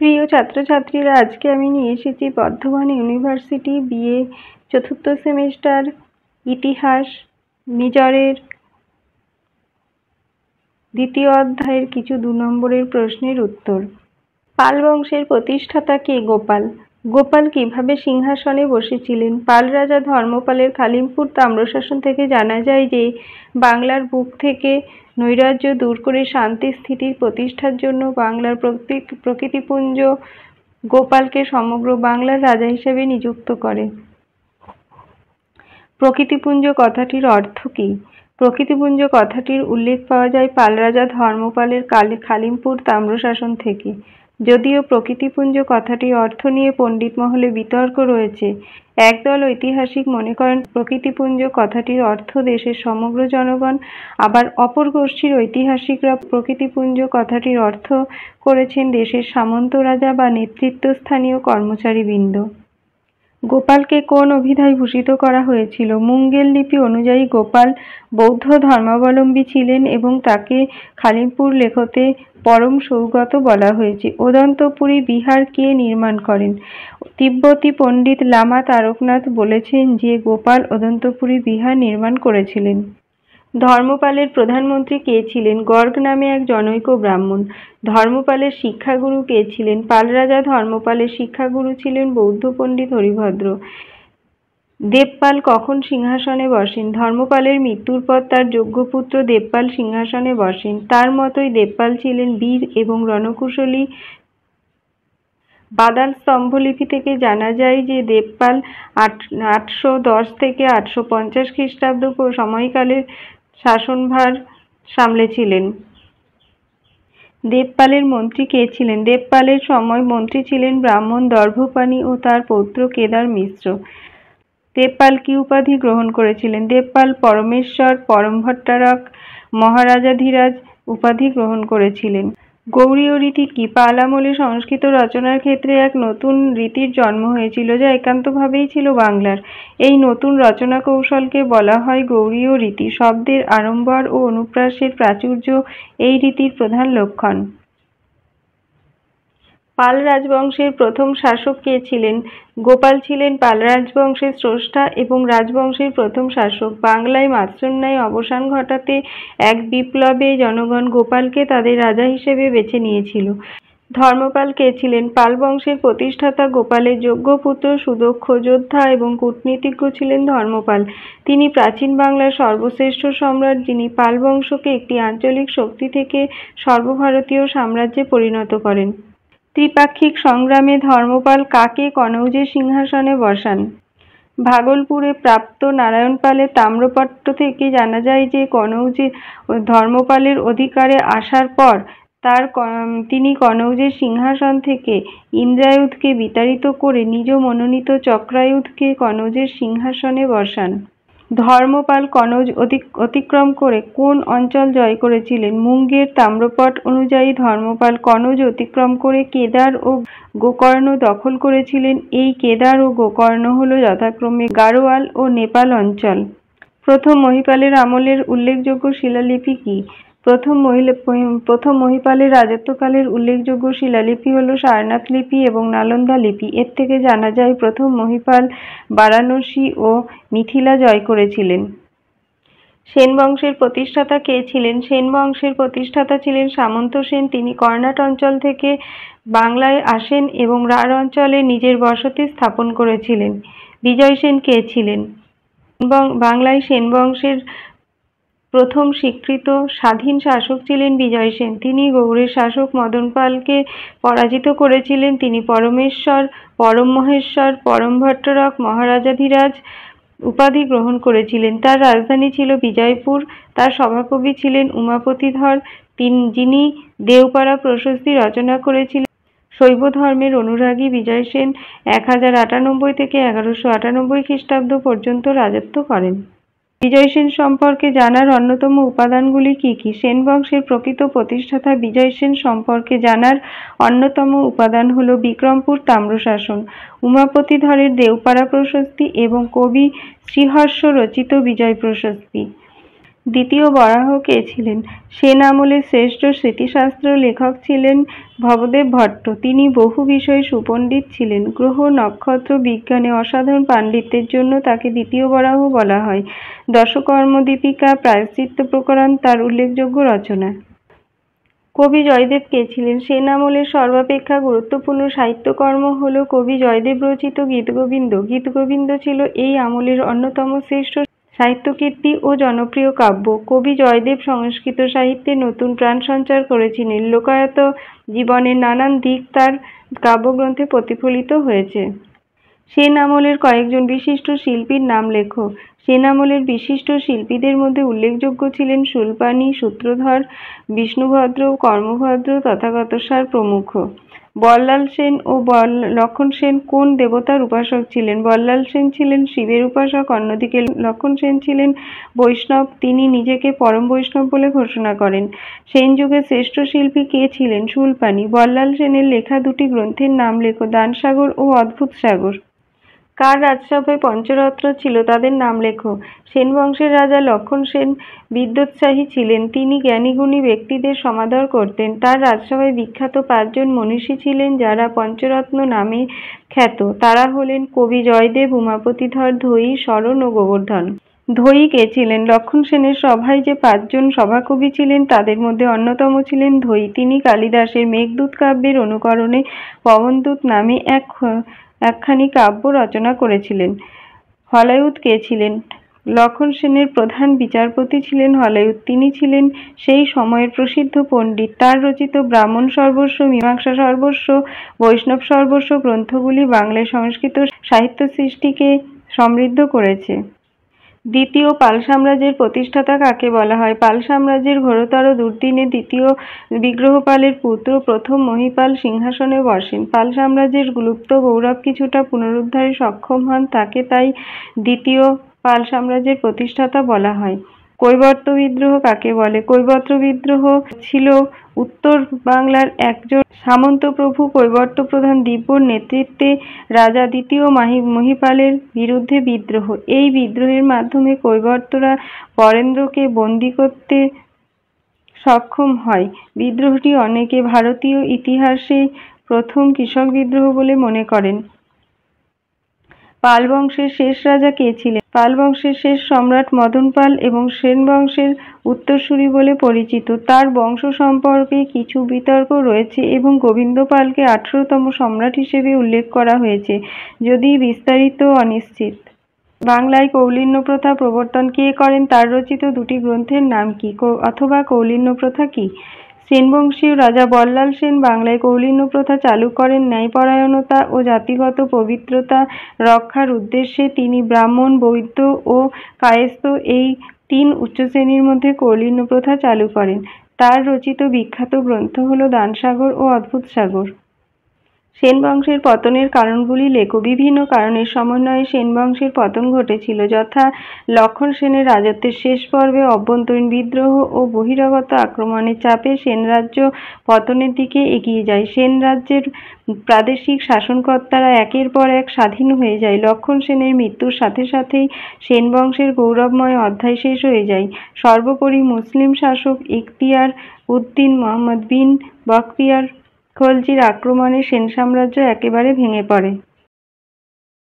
প্রিয় ছাত্রছাত্রীরা, আজকে আমি নিয়ে এসেছি বর্ধমান ইউনিভার্সিটি বিএ চতুর্থ সেমিস্টার ইতিহাস মেজরের দ্বিতীয় অধ্যায়ের কিছু 2 নম্বরের প্রশ্নের উত্তর। পাল বংশের প্রতিষ্ঠাতা কে? গোপাল। গোপাল কিভাবে সিংহাসনে বসেছিলেন? পাল রাজা ধর্মপালের খালিমপুর তাম্রশাসন থেকে জানা যায় যে বাংলার বুক থেকে নৈরাজ্য দূর করে শান্তি স্থিতির প্রতিষ্ঠার জন্য বাংলার প্রকৃতিপুঞ্জ গোপালকে সমগ্র বাংলার রাজা হিসেবে নিযুক্ত করে। প্রকৃতিপুঞ্জ কথাটির অর্থ কী? প্রকৃতিপুঞ্জ কথাটির উল্লেখ পাওয়া যায় পাল রাজা ধর্মপালের খালিমপুর তাম্রশাসন থেকে। যদিও প্রকৃতিপুঞ্জ কথাটির অর্থ নিয়ে পণ্ডিত মহলে বিতর্ক রয়েছে। একদল ঐতিহাসিক মনে করেন প্রকৃতিপুঞ্জ কথাটির অর্থ দেশের সমগ্র জনগণ, আবার অপর গোষ্ঠীর ঐতিহাসিকরা প্রকৃতিপুঞ্জ কথাটির অর্থ করেছেন দেশের সামন্ত রাজা বা নেতৃত্বস্থানীয় কর্মচারীবৃন্দ। গোপালকে কোন অভিধায় ভূষিত করা হয়েছিল? মুঙ্গের লিপি অনুযায়ী গোপাল বৌদ্ধ ধর্মাবলম্বী ছিলেন এবং তাকে খালিমপুর লেখতে পরম সৌগত বলা হয়েছে। অদন্তপুরী বিহার কে নির্মাণ করেন? তিব্বতী পণ্ডিত লামা তারকনাথ বলেছেন যে গোপাল অদন্তপুরী বিহার নির্মাণ করেছিলেন। ধর্মপালের প্রধানমন্ত্রী কে ছিলেন? গর্গ নামে এক জনৈক ব্রাহ্মণ। ধর্মপালের শিক্ষাগুরু কে ছিলেন? পাল রাজা ধর্মপালের শিক্ষাগুরু ছিলেন বৌদ্ধ পণ্ডিত হরিভদ্র। দেবপাল কখন সিংহাসনে বসেন? ধর্মপালের মৃত্যুর পর তার যোগ্য পুত্র দেবপাল সিংহাসনে বসেন। তার মতোই দেবপাল ছিলেন বীর এবং রণকুশলী। বাদাল স্তম্ভলিপি থেকে জানা যায় যে দেবপাল 810 থেকে 850 খ্রিস্টাব্দ সময়কালের শাসনভার সামলেছিলেন। দেবপালের মন্ত্রী কে ছিলেন? দেবপালের সময় মন্ত্রী ছিলেন ব্রাহ্মণ দর্ভপাণি ও তার পৌত্র কেদার মিশ্র। দেবপাল কি উপাধি গ্রহণ করেছিলেন? দেবপাল পরমেশ্বর, পরমভট্টারক, মহারাজাধিরাজ উপাধি গ্রহণ করেছিলেন। গৌড়ীয় রীতি কি? পাল আমলে সংস্কৃত রচনার ক্ষেত্রে এক নতুন রীতির জন্ম হয়েছিল যা একান্তভাবেই ছিল বাংলার। এই নতুন রচনা কৌশলকে বলা হয় গৌড়ীয় রীতি। শব্দের আড়ম্বর ও অনুপ্রাসের প্রাচুর্য এই রীতির প্রধান লক্ষণ। পাল রাজবংশের প্রথম শাসক কে ছিলেন? গোপাল ছিলেন পাল রাজবংশের স্রষ্টা এবং রাজবংশের প্রথম শাসক। বাংলায় মাৎস্যন্যায় অবসান ঘটাতে এক বিপ্লবে জনগণ গোপালকে তাদের রাজা হিসেবে বেছে নিয়েছিল। ধর্মপাল কে ছিলেন? পাল বংশের প্রতিষ্ঠাতা। গোপালের যোগ্য পুত্র সুদক্ষ যোদ্ধা এবং কূটনীতিজ্ঞ ছিলেন ধর্মপাল। তিনি প্রাচীন বাংলার সর্বশ্রেষ্ঠ সম্রাট, যিনি পাল বংশকে একটি আঞ্চলিক শক্তি থেকে সর্বভারতীয় সাম্রাজ্যে পরিণত করেন। ত্রিপাক্ষিক সংগ্রামে ধর্মপাল কাকে কনৌজের সিংহাসনে বসান? ভাগলপুরে প্রাপ্ত নারায়ণ পালের তাম্রপট্ট থেকে জানা যায় যে কনৌজে ধর্মপালের অধিকারে আসার পর তিনি কনৌজের সিংহাসন থেকে ইন্দ্রায়ুধকে বিতাড়িত করে নিজ মনোনীত চক্রায়ুধকে কনৌজের সিংহাসনে বসান। ধর্মপাল কনৌজ অতিক্রম করে কোন অঞ্চল জয় করেছিলেন? মুঙ্গের তাম্রপট অনুযায়ী ধর্মপাল কনৌজ অতিক্রম করে কেদার ও গোকর্ণ দখল করেছিলেন। এই কেদার ও গোকর্ণ হল যথাক্রমে গাড়োয়াল ও নেপাল অঞ্চল। প্রথম মহিপালের আমলের উল্লেখযোগ্য শিলালিপি কি? প্রথম মহিপালের রাজত্বকালের উল্লেখযোগ্য শিলালিপি হল সারনাথ লিপি এবং নালন্দা লিপি। এর থেকে জানা যায় প্রথম মহিপাল বারাণসী ও মিথিলা জয় করেছিলেন। সেন বংশের প্রতিষ্ঠাতা কে ছিলেন? সেন বংশের প্রতিষ্ঠাতা ছিলেন সামন্ত সেন। তিনি কর্ণাট অঞ্চল থেকে বাংলায় আসেন এবং রাঢ় অঞ্চলে নিজের বসতি স্থাপন করেছিলেন। বিজয় সেন কে ছিলেন? বাংলায় সেন বংশের প্রথম স্বীকৃত স্বাধীন শাসক ছিলেন বিজয় সেন। তিনি গৌড়ের শাসক মদন পালকে পরাজিত করেছিলেন। তিনি পরমেশ্বর, পরম মহেশ্বর, পরম ভট্টরক, মহারাজাধিরাজ উপাধি গ্রহণ করেছিলেন। তার রাজধানী ছিল বিজয়পুর। তার সভাকবি ছিলেন উমাপতিধর, যিনি দেওপাড়া প্রশস্তি রচনা করেছিলেন। শৈব ধর্মের অনুরাগী বিজয় সেন 1098 থেকে 1198 খ্রিস্টাব্দ পর্যন্ত রাজত্ব করেন। বিজয় সেন সম্পর্কে জানার অন্যতম উপাদানগুলি কি কি? সেন বংশের প্রকৃত প্রতিষ্ঠাতা বিজয় সেন সম্পর্কে জানার অন্যতম উপাদান হল বিক্রমপুর তাম্রশাসন, উমাপতিধরের দেওপাড়া প্রশস্তি এবং কবি শ্রীহর্ষ রচিত বিজয় প্রশস্তি। দ্বিতীয় বরাহ কে ছিলেন? সেন আমলের শ্রেষ্ঠ স্মৃতিশাস্ত্র লেখক ছিলেন ভবদেব ভট্ট। তিনি বহু বিষয়ে সুপণ্ডিত ছিলেন। গ্রহ নক্ষত্র বিজ্ঞানে অসাধারণ পাণ্ডিত্যের জন্য তাকে দ্বিতীয় বরাহ বলা হয়। দশকর্ম দীপিকা প্রায়শ্চিত্ত প্রকরণ তার উল্লেখযোগ্য রচনা। কবি জয়দেব কে ছিলেন? সেন আমলের সর্বাপেক্ষা গুরুত্বপূর্ণ সাহিত্যকর্ম হল কবি জয়দেব রচিত গীতগোবিন্দ। গীতগোবিন্দ ছিল এই আমলের অন্যতম শ্রেষ্ঠ সাহিত্যকীর্তি ও জনপ্রিয় কাব্য। কবি জয়দেব সংস্কৃত সাহিত্যে নতুন প্রাণ সঞ্চার করেছিলেন। লোকায়ত জীবনের নানান দিক তার কাব্যগ্রন্থে প্রতিফলিত হয়েছে। সেন আমলের কয়েকজন বিশিষ্ট শিল্পীর নাম লেখো। সেন আমলের বিশিষ্ট শিল্পীদের মধ্যে উল্লেখযোগ্য ছিলেন শূলপাণি, সূত্রধর, বিষ্ণুভদ্র, কর্মভদ্র, তথাগতসার প্রমুখ। বল্লাল সেন ও লক্ষণ সেন কোন দেবতার উপাসক ছিলেন? বল্লাল সেন ছিলেন শিবের উপাসক, অন্যদিকে লক্ষণ সেন ছিলেন বৈষ্ণব। তিনি নিজেকে পরম বৈষ্ণব বলে ঘোষণা করেন। সেন যুগের শ্রেষ্ঠ শিল্পী কে ছিলেন? শূলপাণি। বল্লাল সেনের লেখা দুটি গ্রন্থের নাম লেখো। দানসাগর ও অদ্ভুত সাগর। কার রাজসভায় পঞ্চরত্ন ছিল তাদের নাম লেখো। সেন বংশের রাজা লক্ষণ সেন বিদ্যোৎসাহী ছিলেন। তিনি জ্ঞানীগুণী ব্যক্তিদের সমাদর করতেন। তার রাজসভায় বিখ্যাত 5 জন মনীষী ছিলেন যারা পঞ্চরত্ন নামে খ্যাত। তারা হলেন কবি জয়দেব, উমাপতিধর, ধৈ, শরণ ও গোবর্ধন। ধৈ কে ছিলেন? লক্ষণ সেনের সভায় যে 5 জন সভাকবি ছিলেন তাদের মধ্যে অন্যতম ছিলেন ধৈ। তিনি কালিদাসের মেঘদূত কাব্যের অনুকরণে পবনদূত নামে একখানি কাব্য রচনা করেছিলেন। হলায়ুধ কে ছিলেন? লক্ষণ সেনের প্রধান বিচারপতি ছিলেন হলায়ুধ। তিনি ছিলেন সেই সময়ের প্রসিদ্ধ পণ্ডিত। তার রচিত ব্রাহ্মণ সর্বস্ব, মীমাংসা সর্বস্ব, বৈষ্ণব সর্বস্ব গ্রন্থগুলি বাংলায় সংস্কৃত সাহিত্য সৃষ্টিকে সমৃদ্ধ করেছে। দ্বিতীয় পাল সাম্রাজ্যের প্রতিষ্ঠাতা কাকে বলা হয়? পাল সাম্রাজ্যের ঘোরতর দুর্দিনে দ্বিতীয় বিগ্রহপালের পুত্র প্রথম মহীপাল সিংহাসনে বসেন। পাল সাম্রাজ্যের লুপ্ত গৌরব কিছুটা পুনরুদ্ধারে সক্ষম হন। তাকে তাই দ্বিতীয় পাল সাম্রাজ্যের প্রতিষ্ঠাতা বলা হয়। কৈবর্ত বিদ্রোহ কাকে বলে? কৈবর্ত বিদ্রোহ ছিল উত্তর বাংলার একজন সামন্ত প্রভু কৈবর্ত প্রধান দিব্যর নেতৃত্বে রাজা দ্বিতীয় মহীপালের বিরুদ্ধে বিদ্রোহ। এই বিদ্রোহের মাধ্যমে কৈবর্তরা বরেন্দ্রকে বন্দী করতে সক্ষম হয়। বিদ্রোহটি অনেকে ভারতীয় ইতিহাসে প্রথম কৃষক বিদ্রোহ বলে মনে করেন। পাল বংশের শেষ রাজা কে ছিলেন? পাল বংশের শেষ সম্রাট মদন পাল এবং সেন বংশের উত্তরসূরি বলে পরিচিত। তার বংশ সম্পর্কে কিছু বিতর্ক রয়েছে এবং গোবিন্দ পালকে 18তম সম্রাট হিসেবে উল্লেখ করা হয়েছে, যদি বিস্তারিত অনিশ্চিত। বাংলায় কৌলীন্য প্রথা প্রবর্তন কে করেন? তার রচিত দুটি গ্রন্থের নাম কি অথবা কৌলীন্য প্রথা কি? সেনবংশীয় রাজা বল্লাল সেন বাংলায় কৌলীন্য প্রথা চালু করেন। ন্যায়পরায়ণতা ও জাতিগত পবিত্রতা রক্ষার উদ্দেশ্যে তিনি ব্রাহ্মণ, বৈদ্য ও কায়স্থ এই 3 উচ্চ শ্রেণীর মধ্যে কৌলীন্য প্রথা চালু করেন। তার রচিত বিখ্যাত গ্রন্থ হল দানসাগর ও অদ্ভুত সাগর। সেন বংশের পতনের কারণগুলি লেখো। বিভিন্ন কারণের সমন্বয়ে সেন বংশের পতন ঘটেছিল, যথা লক্ষণ সেনের রাজত্বের শেষ পর্বে অভ্যন্তরীণ বিদ্রোহ ও বহিরাগত আক্রমণের চাপে সেন রাজ্য পতনের দিকে এগিয়ে যায়। সেন রাজ্যের প্রাদেশিক শাসনকর্তারা একের পর এক স্বাধীন হয়ে যায়। লক্ষণ সেনের মৃত্যুর সাথে সাথেই সেন বংশের গৌরবময় অধ্যায় শেষ হয়ে যায়। সর্বোপরি মুসলিম শাসক ইখতিয়ার উদ্দিন মুহাম্মদ বিন বখতিয়ার খলজির আক্রমণে সেন সাম্রাজ্য একেবারে ভেঙে পড়ে।